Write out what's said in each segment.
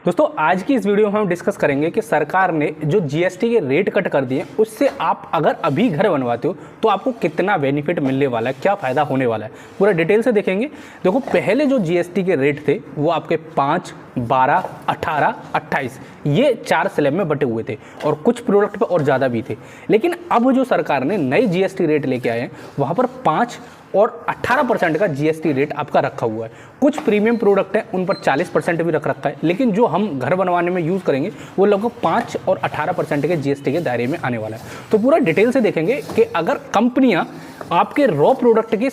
दोस्तों आज की इस वीडियो में हम डिस्कस करेंगे कि सरकार ने जो जीएसटी के रेट कट कर दिए उससे आप अगर अभी घर बनवाते हो तो आपको कितना बेनिफिट मिलने वाला है, क्या फ़ायदा होने वाला है, पूरा डिटेल से देखेंगे। देखो पहले जो जीएसटी के रेट थे वो आपके 5, 12, 18, 28 ये 4 स्लैब में बटे हुए थे और कुछ प्रोडक्ट पे और ज़्यादा भी थे। लेकिन अब जो सरकार ने नए जीएसटी रेट लेके आए हैं वहाँ पर 5 और 18% का जीएसटी रेट आपका रखा हुआ है। कुछ प्रीमियम प्रोडक्ट हैं उन पर 40% भी रख रखा है, लेकिन जो हम घर बनवाने में यूज़ करेंगे वो लगभग 5 और 18% के जीएसटी के दायरे में आने वाला है। तो पूरा डिटेल से देखेंगे कि अगर कंपनियां आपके रॉ प्रोडक्ट के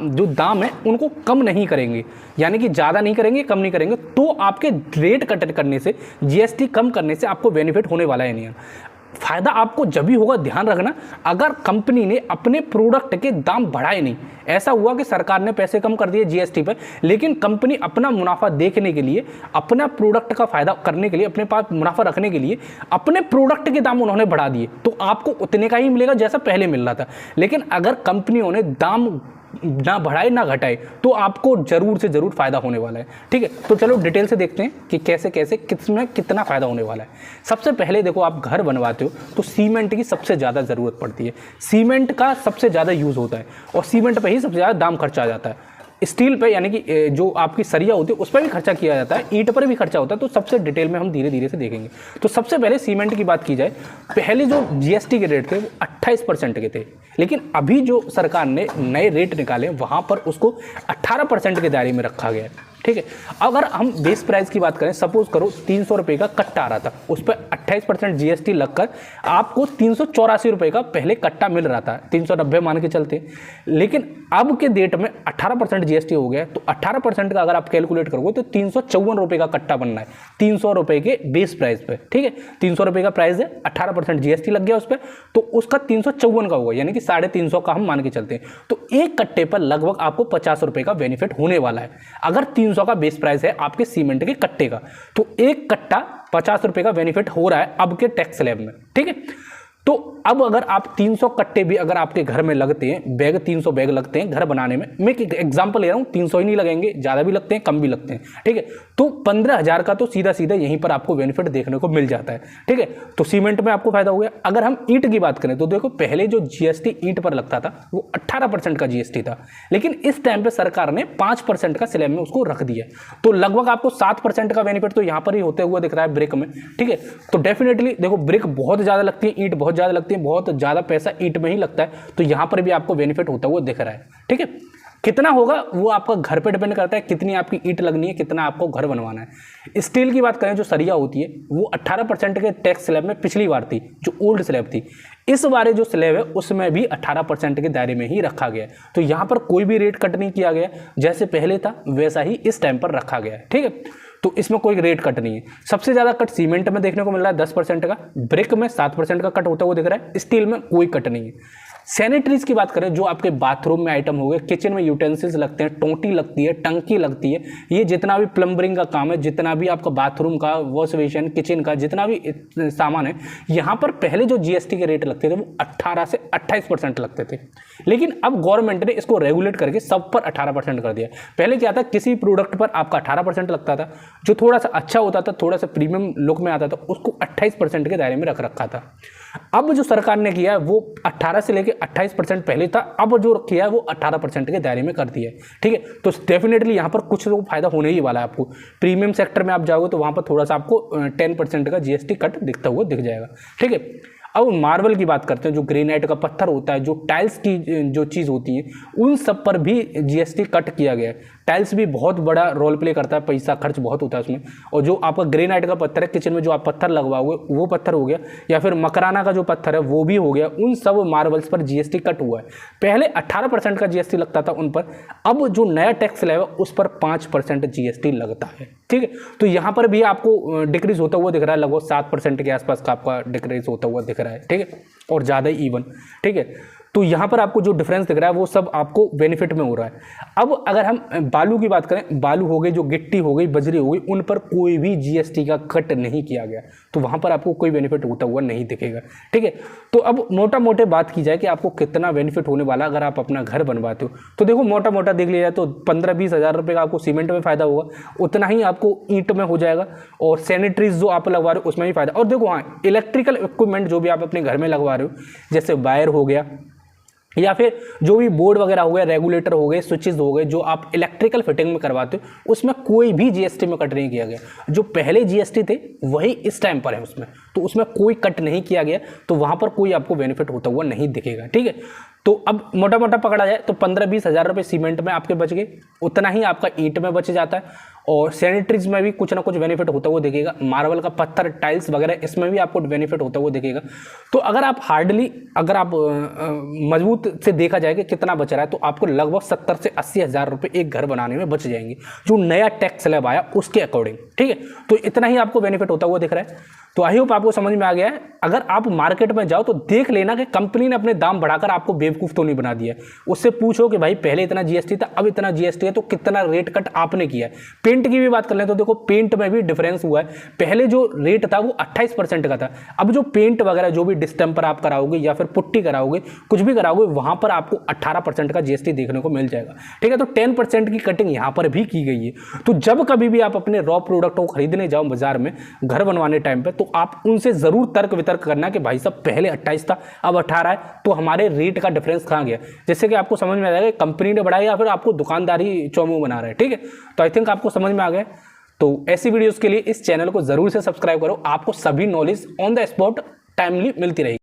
जो दाम है उनको कम नहीं करेंगे, यानी कि ज़्यादा नहीं करेंगे, कम नहीं करेंगे, तो आपके रेट कट करने से, जीएसटी कम करने से आपको बेनिफिट होने वाला है नहीं है। फ़ायदा आपको जब भी होगा, ध्यान रखना, अगर कंपनी ने अपने प्रोडक्ट के दाम बढ़ाए नहीं। ऐसा हुआ कि सरकार ने पैसे कम कर दिए जीएसटी पर, लेकिन कंपनी अपना मुनाफा देखने के लिए, अपना प्रोडक्ट का फ़ायदा करने के लिए, अपने पास मुनाफा रखने के लिए अपने प्रोडक्ट के दाम उन्होंने बढ़ा दिए, तो आपको उतने का ही मिलेगा जैसा पहले मिल रहा था। लेकिन अगर कंपनियों ने दाम ना बढ़ाए ना घटाए तो आपको जरूर से जरूर फायदा होने वाला है। ठीक है, तो चलो डिटेल से देखते हैं कि कैसे कैसे किसमें कितना फायदा होने वाला है। सबसे पहले देखो, आप घर बनवाते हो तो सीमेंट की सबसे ज़्यादा ज़रूरत पड़ती है, सीमेंट का सबसे ज़्यादा यूज़ होता है और सीमेंट पे ही सबसे ज़्यादा दाम खर्चा आ जाता है। स्टील पे यानी कि जो आपकी सरिया होती है उस पर भी खर्चा किया जाता है, ईंट पर भी खर्चा होता है। तो सबसे डिटेल में हम धीरे धीरे से देखेंगे। तो सबसे पहले सीमेंट की बात की जाए, पहले जो जीएसटी के रेट थे वो 28% के थे, लेकिन अभी जो सरकार ने नए रेट निकाले वहाँ पर उसको 18% के दायरे में रखा गया है। ठीक है, अगर हम बेस प्राइस की बात करें, सपोज करो 300 रुपये का कट्टा आ रहा था, उस पर 28% जीएसटी लगकर आपको 384 रुपये का पहले कट्टा मिल रहा था, 390 मान के चलते। लेकिन अब के डेट में 18% जीएसटी हो गया, तो 18% का अगर आप कैलकुलेट करोगे तो 354 रुपये का कट्टा बनना है, 300 रुपये के बेस प्राइस पे। ठीक है, 300 रुपये का प्राइस है, 18% जीएसटी लग गया उस पर, तो उसका 354 का होगा, यानी कि 350 का हम मान के चलते हैं। तो एक कट्टे पर लगभग आपको 50 रुपये का बेनिफिट होने वाला है। अगर 300 का बेस प्राइस है आपके सीमेंट के कट्टे का, तो एक कट्टा 50 रुपये का बेनिफिट हो रहा है अब के टैक्स स्लैब में। ठीक है, तो अब अगर आप 300 कट्टे भी अगर आपके घर में लगते हैं, बैग 300 बैग लगते हैं घर बनाने में, मैं एक एग्जांपल ले रहा हूँ, 300 ही नहीं लगेंगे, ज़्यादा भी लगते हैं, कम भी लगते हैं। ठीक है, तो 15,000 का तो सीधा सीधा यहीं पर आपको बेनिफिट देखने को मिल जाता है। ठीक है, तो सीमेंट में आपको फायदा हो गया। अगर हम ईंट की बात करें तो देखो, पहले जो जीएसटी ईंट पर लगता था वो 18% का जीएसटी था, लेकिन इस टाइम पर सरकार ने 5% का स्लैब में उसको रख दिया, तो लगभग आपको 7% का बेनिफिट तो यहाँ पर ही होते हुए दिख रहा है ब्रिक में। ठीक है, तो डेफिनेटली देखो, ब्रिक बहुत ज़्यादा लगती है, ईंट बहुत ज़्यादा लगती है, बहुत ज़्यादा पैसा ईंट में ही लगता है, तो यहाँ पर भी आपको बेनिफिट होता हुआ दिख रहा है। ठीक है, कितना होगा वो आपका घर पे डिपेंड करता है, कितनी आपकी ईंट लगनी है, कितना आपको घर बनवाना है। स्टील की बात करें, जो सरिया होती है वो 18% के टैक्स स्लैब में पिछली बार थी, जो ओल्ड स्लैब थी। इस बार जो स्लैब है उसमें भी 18% के दायरे में ही रखा गया है, तो यहाँ पर कोई भी रेट कट नहीं किया गया, जैसे पहले था वैसा ही इस टाइम पर रखा गया है। ठीक है, तो इसमें कोई रेट कट नहीं है। सबसे ज़्यादा कट सीमेंट में देखने को मिल रहा है 10% का, ब्रिक में 7% का कट होता हुआ दिख रहा है, स्टील में कोई कट नहीं है। सैनिटरीज की बात करें, जो आपके बाथरूम में आइटम हो गए, किचन में यूटेंसिल्स लगते हैं, टोंटी लगती है, टंकी लगती है, ये जितना भी प्लम्बरिंग का काम है, जितना भी आपका बाथरूम का, वॉश बेसिन, किचन का जितना भी सामान है, यहाँ पर पहले जो जीएसटी के रेट लगते थे वो 18 से 28% लगते थे, लेकिन अब गवर्नमेंट ने इसको रेगुलेट करके सब पर 18% कर दिया। पहले क्या था, किसी प्रोडक्ट पर आपका 18% लगता था, जो थोड़ा सा अच्छा होता था, थोड़ा सा प्रीमियम लुक में आता था, उसको 28% के दायरे में रख रखा था। अब जो सरकार ने किया है वो 18 से लेकर 28% पहले था, अब जो किया है वो 18% के दायरे में कर दिया है। ठीक है, तो डेफिनेटली यहाँ पर कुछ तो फायदा होने ही वाला है आपको। प्रीमियम सेक्टर में आप जाओगे तो वहाँ पर थोड़ा सा आपको 10% का जीएसटी कट दिखता हुआ दिख जाएगा। ठीक है, अब मार्बल की बात करते हैं, जो ग्रेनाइट का पत्थर होता है, जो टाइल्स की जो चीज़ होती है, उन सब पर भी जीएसटी कट किया गया है। टाइल्स भी बहुत बड़ा रोल प्ले करता है, पैसा खर्च बहुत होता है उसमें। और जो आपका ग्रेनाइट का पत्थर है, किचन में जो आप पत्थर लगवाओगे वो पत्थर हो गया, या फिर मकराना का जो पत्थर है वो भी हो गया, उन सब मार्बल्स पर जीएसटी कट हुआ है। पहले 18% का जीएसटी लगता था उन पर, अब जो नया टैक्स स्लैब है उस पर 5% जीएसटी लगता है। ठीक है, तो यहाँ पर भी आपको डिक्रीज होता हुआ दिख रहा है, लगभग 7% के आसपास का आपका डिक्रीज होता हुआ दिख रहा है। ठीक है, और ज़्यादा इवन। ठीक है, तो यहाँ पर आपको जो डिफरेंस दिख रहा है वो सब आपको बेनिफिट में हो रहा है। अब अगर हम बालू की बात करें, बालू हो गई, जो गिट्टी हो गई, बजरी हो गई, उन पर कोई भी जीएसटी का कट नहीं किया गया, तो वहाँ पर आपको कोई बेनिफिट होता हुआ नहीं दिखेगा। ठीक है, तो अब मोटा मोटे बात की जाए कि आपको कितना बेनिफिट होने वाला अगर आप अपना घर बनवाते हो, तो देखो मोटा मोटा देख लिया जाए तो 15-20 हज़ार रुपये का आपको सीमेंट में फ़ायदा होगा, उतना ही आपको ईंट में हो जाएगा, और सैनिटरीज जो आप लगवा रहे हो उसमें भी फ़ायदा। और देखो हाँ, इलेक्ट्रिकल इक्विपमेंट जो भी आप अपने घर में लगवा रहे हो, जैसे वायर हो गया या फिर जो भी बोर्ड वगैरह हो गया, रेगुलेटर हो गए, स्विचेस हो गए, जो आप इलेक्ट्रिकल फिटिंग में करवाते हो, उसमें कोई भी जीएसटी में कट नहीं किया गया। जो पहले जीएसटी थे वही इस टाइम पर है उसमें, तो उसमें कोई कट नहीं किया गया, तो वहाँ पर कोई आपको बेनिफिट होता हुआ नहीं दिखेगा। ठीक है, तो अब मोटा मोटा पकड़ा जाए तो 15-20 हज़ार रुपये सीमेंट में आपके बच गए, उतना ही आपका ईंट में बच जाता है, और सैनिटरीज में भी कुछ ना कुछ बेनिफिट होता हुआ दिखेगा, मार्बल का पत्थर, टाइल्स वगैरह, इसमें भी आपको बेनिफिट होता हुआ दिखेगा। तो अगर आप हार्डली, अगर आप मजबूत से देखा जाए कि कितना बच रहा है, तो आपको लगभग 70 से 80 हज़ार रुपये एक घर बनाने में बच जाएंगे, जो नया टैक्स स्लैब आया उसके अकॉर्डिंग। ठीक है, तो इतना ही आपको बेनिफिट होता हुआ दिख रहा है। तो आई होप आपको समझ में आ गया है। अगर आप मार्केट में जाओ तो देख लेना कि कंपनी ने अपने दाम बढ़ाकर आपको बेवकूफ़ तो नहीं बना दिया है। उससे पूछो कि भाई पहले इतना जीएसटी था, अब इतना जीएसटी है, तो कितना रेट कट आपने किया है। पेंट की भी बात कर लें तो देखो पेंट में भी डिफरेंस हुआ है। पहले जो रेट था वो 28% का था, अब जो पेंट वगैरह जो भी डिस्टेम्पर आप कराओगे या फिर पुट्टी कराओगे, कुछ भी कराओगे, वहां पर आपको 18% का जीएसटी देखने को मिल जाएगा। ठीक है, तो 10% की कटिंग यहाँ पर भी की गई है। तो जब कभी भी आप अपने रॉ प्रोडक्ट को खरीदने जाओ बाजार में घर बनवाने टाइम पे, तो आप उनसे जरूर तर्क वितर्क करना कि भाई साहब पहले 28 था अब 18 है, तो हमारे रेट का डिफरेंस कहाँ गया, जिससे कि आपको समझ में आ जाएगा कंपनी ने बढ़ाया या फिर आपको दुकानदारी चौमू बना रहा है। ठीक है, तो आई थिंक आपको समझ में आ गया। तो ऐसी वीडियोस के लिए इस चैनल को जरूर से सब्सक्राइब करो, आपको सभी knowledge on the spot timely मिलती रहेगी।